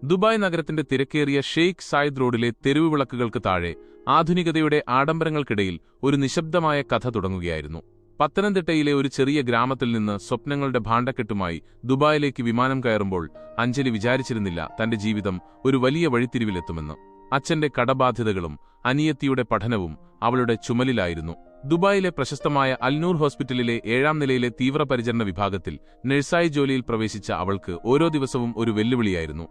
Dubai നഗരത്തിന്റെ തിരക്കേറിയ Sheikh Zayed റോഡിലെ തെരുവ് വിളക്കുകൾക്ക് താഴെ ആധുനികതയുടെ ആഡംബരങ്ങൾക്കിടയിൽ ഒരു നിശബ്ദമായ കഥ തുടങ്ങുകയായിരുന്നു. പത്തനംതിട്ടയിലെ ഒരു ചെറിയ ഗ്രാമത്തിൽ നിന്ന് സ്വപ്നങ്ങളുടെ ഭാണ്ഡക്കെട്ടുമായി ദുബായിലേക്ക് വിമാനം കയറുമ്പോൾ അഞ്ജലി വിചാരിച്ചിരുന്നില്ല തന്റെ ജീവിതം ഒരു വലിയ വഴിത്തിരിവിലെത്തുമെന്ന്. അച്ഛന്റെ കടബാധ്യതകളും അനിയത്തിയുടെ പഠനവും അവളുടെ ചുമലിലായിരുന്നു. ദുബായിലെ പ്രശസ്തമായ അൽനൂർ ഹോസ്പിറ്റലിലെ 7ാം നിലയിലെ തീവ്രപരിചരണ വിഭാഗത്തിൽ നഴ്സായി ജോലിയിൽ പ്രവേശിച്ച അവൾക്ക് ഓരോ ദിവസവും ഒരു വെല്ലുവിളിയായിരുന്നു.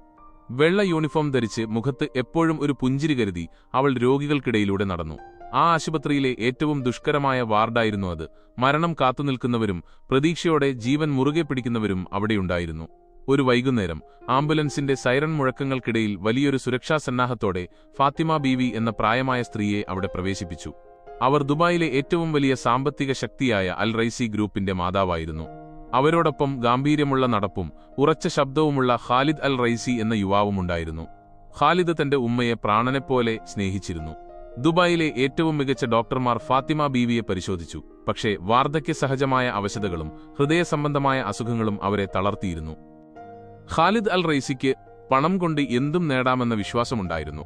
വെള്ള യൂണിഫോം ധരിച്ച് മുഖത്ത് എപ്പോഴും ഒരു പുഞ്ചിരി കരുതി അവൾ രോഗികൾക്കിടയിലൂടെ നടന്നു. ആ ആശുപത്രിയിലെ ഏറ്റവും ദുഷ്കരമായ വാർഡായിരുന്നു അത്. മരണം കാത്തുനിൽക്കുന്നവരും പ്രതീക്ഷയോടെ ജീവൻ മുറുകെ പിടിക്കുന്നവരും അവിടെയുണ്ടായിരുന്നു. ഒരു വൈകുന്നേരം ആംബുലൻസിന്റെ സൈറൺ മുഴക്കങ്ങൾക്കിടയിൽ വലിയൊരു സുരക്ഷാസന്നാഹത്തോടെ ഫാത്തിമ ബീവി എന്ന പ്രായമായ സ്ത്രീയെ അവിടെ പ്രവേശിപ്പിച്ചു. അവർ ദുബായിലെ ഏറ്റവും വലിയ സാമ്പത്തിക ശക്തിയായ അൽ റൈസി ഗ്രൂപ്പിന്റെ മാതാവായിരുന്നു. അവരോടൊപ്പം ഗാംഭീര്യമുള്ള നടപ്പും ഉറച്ച ശബ്ദവുമുള്ള ഖാലിദ് അൽ റൈസി എന്ന യുവാവുമുണ്ടായിരുന്നു. ഖാലിദ് തന്റെ ഉമ്മയെ പ്രാണനെപ്പോലെ സ്നേഹിച്ചിരുന്നു. ദുബായിലെ ഏറ്റവും മികച്ച ഡോക്ടർമാർ ഫാത്തിമ ബീവിയെ പരിശോധിച്ചു. പക്ഷേ വാർദ്ധക്യസഹജമായ അവശതകളും ഹൃദയസംബന്ധമായ അസുഖങ്ങളും അവരെ തളർത്തിയിരുന്നു. ഖാലിദ് അൽ റൈസിക്ക് പണം കൊണ്ട് എന്തും നേടാമെന്ന വിശ്വാസമുണ്ടായിരുന്നു.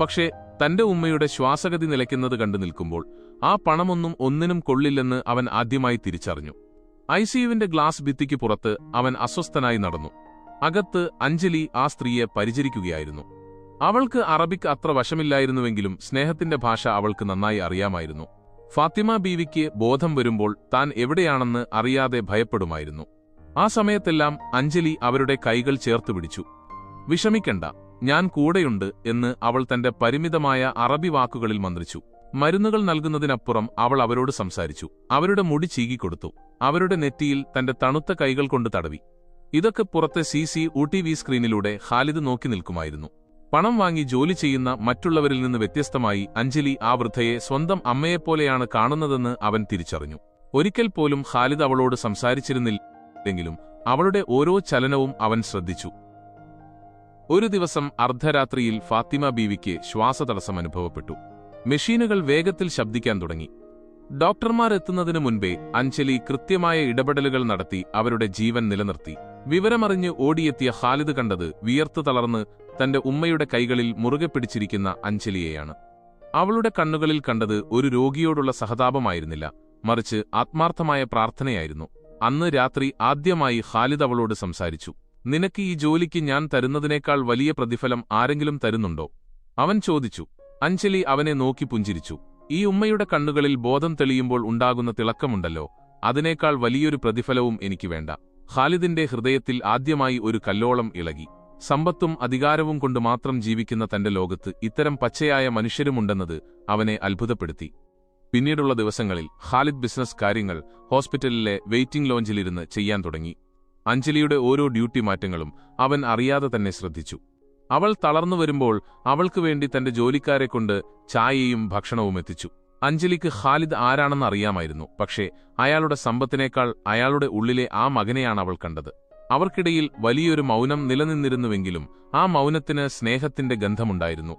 പക്ഷേ തന്റെ ഉമ്മയുടെ ശ്വാസഗതി നിലയ്ക്കുന്നത് കണ്ടു നിൽക്കുമ്പോൾ ആ പണമൊന്നും ഒന്നിനും കൊള്ളില്ലെന്ന് അവൻ ആദ്യമായി തിരിച്ചറിഞ്ഞു. ഐസിയുവിന്റെ ഗ്ലാസ് ഭിത്തിക്ക് പുറത്ത് അവൻ അസ്വസ്ഥനായി നടന്നു. അകത്ത് അഞ്ജലി ആ സ്ത്രീയെ പരിചരിക്കുകയായിരുന്നു. അവൾക്ക് അറബിക് അത്ര വശമില്ലായിരുന്നുവെങ്കിലും സ്നേഹത്തിന്റെ ഭാഷ അവൾക്ക് നന്നായി അറിയാമായിരുന്നു. ഫാത്തിമ ബീവിക്ക് ബോധം വരുമ്പോൾ താൻ എവിടെയാണെന്ന് അറിയാതെ ഭയപ്പെടുമായിരുന്നു. ആ സമയത്തെല്ലാം അഞ്ജലി അവരുടെ കൈകൾ ചേർത്തുപിടിച്ചു. "വിഷമിക്കണ്ട, ഞാൻ കൂടെയുണ്ട്" എന്ന് അവൾ തന്റെ പരിമിതമായ അറബി വാക്കുകളിൽ മന്ത്രിച്ചു. മരുന്നുകൾ നൽകുന്നതിനപ്പുറം അവൾ അവരോട് സംസാരിച്ചു. അവരുടെ മുടി ചീകിക്കൊടുത്തു. അവരുടെ നെറ്റിയിൽ തന്റെ തണുത്ത കൈകൾ കൊണ്ട് തടവി. ഇതൊക്കെ പുറത്തെ CCTV സ്ക്രീനിലൂടെ ഖാലിദ് നോക്കി നിൽക്കുമായിരുന്നു. പണം വാങ്ങി ജോലി ചെയ്യുന്ന മറ്റുള്ളവരിൽ നിന്ന് വ്യത്യസ്തമായി അഞ്ജലി ആ വൃദ്ധയെ സ്വന്തം അമ്മയെപ്പോലെയാണ് കാണുന്നതെന്ന് അവൻ തിരിച്ചറിഞ്ഞു. ഒരിക്കൽ പോലും ഖാലിദ് അവളോട് സംസാരിച്ചിരുന്നില്ലെങ്കിലും അവളുടെ ഓരോ ചലനവും അവൻ ശ്രദ്ധിച്ചു. ഒരു ദിവസം അർദ്ധരാത്രിയിൽ ഫാത്തിമ ബീവിക്ക് ശ്വാസതടസ്സം അനുഭവപ്പെട്ടു. മെഷീനുകൾ വേഗത്തിൽ ശബ്ദിക്കാൻ തുടങ്ങി. ഡോക്ടർമാർ എത്തുന്നതിനു മുൻപേ അഞ്ജലി കൃത്യമായ ഇടപെടലുകൾ നടത്തി അവരുടെ ജീവൻ നിലനിർത്തി. വിവരമറിഞ്ഞ് ഓടിയെത്തിയ ഖാലിദ് കണ്ടത് വിയർത്തു തളർന്ന് തന്റെ ഉമ്മയുടെ കൈകളിൽ മുറുകെ പിടിച്ചിരിക്കുന്ന അഞ്ജലിയെയാണ്. അവളുടെ കണ്ണുകളിൽ കണ്ടത് ഒരു രോഗിയോടുള്ള സഹതാപമായിരുന്നില്ല, മറിച്ച് ആത്മാർത്ഥമായ പ്രാർത്ഥനയായിരുന്നു. അന്ന് രാത്രി ആദ്യമായി ഖാലിദ് അവളോട് സംസാരിച്ചു. "നിനക്ക് ഈ ജോലിക്ക് ഞാൻ തരുന്നതിനേക്കാൾ വലിയ പ്രതിഫലം ആരെങ്കിലും തരുന്നുണ്ടോ?" അവൻ ചോദിച്ചു. അഞ്ജലി അവനെ നോക്കി പുഞ്ചിരിച്ചു. "ഈ ഉമ്മയുടെ കണ്ണുകളിൽ ബോധം തെളിയുമ്പോൾ ഉണ്ടാകുന്ന തിളക്കമുണ്ടല്ലോ, അതിനേക്കാൾ വലിയൊരു പ്രതിഫലവും എനിക്ക് വേണ്ട." ഖാലിദിന്റെ ഹൃദയത്തിൽ ആദ്യമായി ഒരു കല്ലോളം ഇളകി. സമ്പത്തും അധികാരവും കൊണ്ട് മാത്രം ജീവിക്കുന്ന തന്റെ ലോകത്ത് ഇത്തരം പച്ചയായ മനുഷ്യരുമുണ്ടെന്നത് അവനെ അത്ഭുതപ്പെടുത്തി. പിന്നീടുള്ള ദിവസങ്ങളിൽ ഖാലിദ് ബിസിനസ് കാര്യങ്ങൾ ഹോസ്പിറ്റലിലെ വെയിറ്റിംഗ് ലോഞ്ചിലിരുന്ന് ചെയ്യാൻ തുടങ്ങി. അഞ്ജലിയുടെ ഓരോ ഡ്യൂട്ടി മാറ്റങ്ങളും അവൻ അറിയാതെ തന്നെ ശ്രദ്ധിച്ചു. അവൾ തളർന്നു വരുമ്പോൾ അവൾക്ക് വേണ്ടി തന്റെ ജോലിക്കാരെക്കൊണ്ട് ചായയും ഭക്ഷണവും എത്തിച്ചു. അഞ്ജലിക്ക് ഖാലിദ് ആരാണെന്ന് അറിയാമായിരുന്നു. പക്ഷേ അയാളുടെ സമ്പത്തിനേക്കാൾ അയാളുടെ ഉള്ളിലെ ആ മകനെയാണ് അവൾ കണ്ടത്. അവർക്കിടയിൽ വലിയൊരു മൗനം നിലനിന്നിരുന്നുവെങ്കിലും ആ മൗനത്തിന് സ്നേഹത്തിന്റെ ഗന്ധമുണ്ടായിരുന്നു.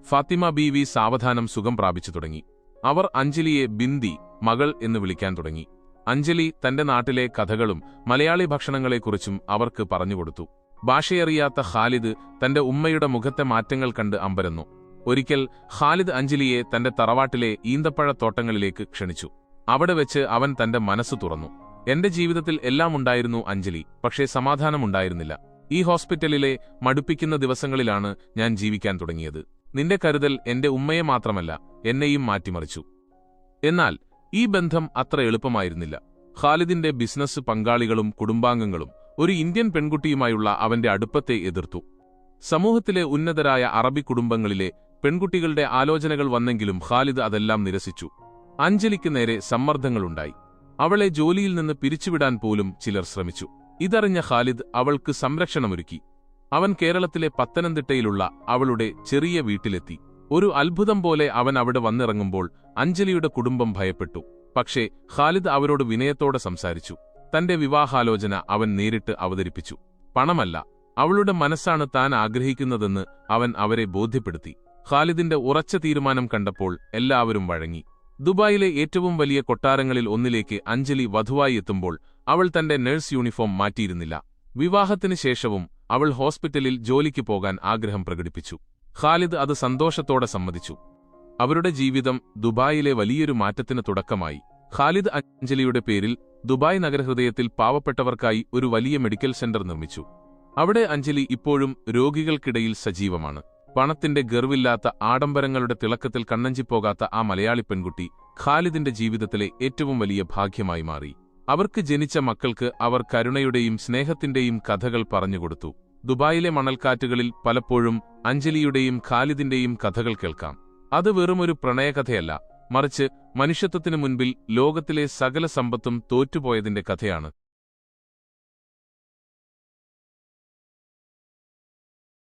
ഫാത്തിമ ബീവി സാവധാനം സുഖം പ്രാപിച്ചു തുടങ്ങി. അവർ അഞ്ജലിയെ ബിന്ദി, മകൾ എന്ന് വിളിക്കാൻ തുടങ്ങി. അഞ്ജലി തന്റെ നാട്ടിലെ കഥകളും മലയാളി ഭക്ഷണങ്ങളെക്കുറിച്ചും അവർക്ക് പറഞ്ഞുകൊടുത്തു. ഭാഷയറിയാത്ത ഖാലിദ് തന്റെ ഉമ്മയുടെ മുഖത്തെ മാറ്റങ്ങൾ കണ്ട് അമ്പരന്നു. ഒരിക്കൽ ഖാലിദ് അഞ്ജലിയെ തന്റെ തറവാട്ടിലെ ഈന്തപ്പഴത്തോട്ടങ്ങളിലേക്ക് ക്ഷണിച്ചു. അവിടെ വെച്ച് അവൻ തന്റെ മനസ്സ് തുറന്നു. "എന്റെ ജീവിതത്തിൽ എല്ലാം ഉണ്ടായിരുന്നു അഞ്ജലി, പക്ഷേ സമാധാനമുണ്ടായിരുന്നില്ല. ഈ ഹോസ്പിറ്റലിലെ മടുപ്പിക്കുന്ന ദിവസങ്ങളിലാണ് ഞാൻ ജീവിക്കാൻ തുടങ്ങിയത്. നിന്റെ കരുതൽ എന്റെ ഉമ്മയെ മാത്രമല്ല, എന്നെയും മാറ്റിമറിച്ചു." എന്നാൽ ഈ ബന്ധം അത്ര എളുപ്പമായിരുന്നില്ല. ഖാലിദിന്റെ ബിസിനസ് പങ്കാളികളും കുടുംബാംഗങ്ങളും ഒരു ഇന്ത്യൻ പെൺകുട്ടിയുമായുള്ള അവന്റെ അടുപ്പത്തെ എതിർത്തു. സമൂഹത്തിലെ ഉന്നതരായ അറബി കുടുംബങ്ങളിലെ പെൺകുട്ടികളുടെ ആലോചനകൾ വന്നെങ്കിലും ഖാലിദ് അതെല്ലാം നിരസിച്ചു. അഞ്ജലിക്ക് നേരെ സമ്മർദ്ദങ്ങളുണ്ടായി. അവളെ ജോലിയിൽ നിന്ന് പിരിച്ചുവിടാൻ പോലും ചിലർ ശ്രമിച്ചു. ഇതറിഞ്ഞ ഖാലിദ് അവൾക്ക് സംരക്ഷണമൊരുക്കി. അവൻ കേരളത്തിലെ പത്തനംതിട്ടയിലുള്ള അവളുടെ ചെറിയ വീട്ടിലെത്തി. ഒരു അത്ഭുതം പോലെ അവൻ അവിടെ വന്നിറങ്ങുമ്പോൾ അഞ്ജലിയുടെ കുടുംബം ഭയപ്പെട്ടു. പക്ഷേ ഖാലിദ് അവരോട് വിനയത്തോടെ സംസാരിച്ചു. തന്റെ വിവാഹാലോചന അവൻ നേരിട്ട് അവതരിപ്പിച്ചു. പണമല്ല, അവളുടെ മനസ്സാണ് താൻ ആഗ്രഹിക്കുന്നതെന്ന് അവൻ അവരെ ബോധ്യപ്പെടുത്തി. ഖാലിദിന്റെ ഉറച്ച തീരുമാനം കണ്ടപ്പോൾ എല്ലാവരും വഴങ്ങി. ദുബായിലെ ഏറ്റവും വലിയ കൊട്ടാരങ്ങളിൽ ഒന്നിലേക്ക് അഞ്ജലി വധുവായി എത്തുമ്പോൾ അവൾ തന്റെ നഴ്സ് യൂണിഫോം മാറ്റിയിരുന്നില്ല. വിവാഹത്തിന് ശേഷവും അവൾ ഹോസ്പിറ്റലിൽ ജോലിക്ക് പോകാൻ ആഗ്രഹം പ്രകടിപ്പിച്ചു. ഖാലിദ് അത് സന്തോഷത്തോടെ സമ്മതിച്ചു. അവരുടെ ജീവിതം ദുബായിലെ വലിയൊരു മാറ്റത്തിന് തുടക്കമായി. ഖാലിദ് അഞ്ജലിയുടെ പേരിൽ ദുബായ് നഗരഹൃദയത്തിൽ പാവപ്പെട്ടവർക്കായി ഒരു വലിയ മെഡിക്കൽ സെന്റർ നിർമ്മിച്ചു. അവിടെ അഞ്ജലി ഇപ്പോഴും രോഗികൾക്കിടയിൽ സജീവമാണ്. പണത്തിന്റെ ഗർവില്ലാത്ത, ആഡംബരങ്ങളുടെ തിളക്കത്തിൽ കണ്ണഞ്ചിപ്പോകാത്ത ആ മലയാളി പെൺകുട്ടി ഖാലിദിന്റെ ജീവിതത്തിലെ ഏറ്റവും വലിയ ഭാഗ്യമായി മാറി. അവർക്ക് ജനിച്ച മക്കൾക്ക് അവർ കരുണയുടെയും സ്നേഹത്തിന്റെയും കഥകൾ പറഞ്ഞുകൊടുത്തു. ദുബായിലെ മണൽക്കാറ്റുകളിൽ പലപ്പോഴും അഞ്ജലിയുടെയും ഖാലിദിന്റെയും കഥകൾ കേൾക്കാം. അത് വെറുമൊരു പ്രണയകഥയല്ല, മറിച്ച് മനുഷ്യത്വത്തിനു മുൻപിൽ ലോകത്തിലെ സകല സമ്പത്തും തോറ്റുപോയതിന്റെ കഥയാണ്.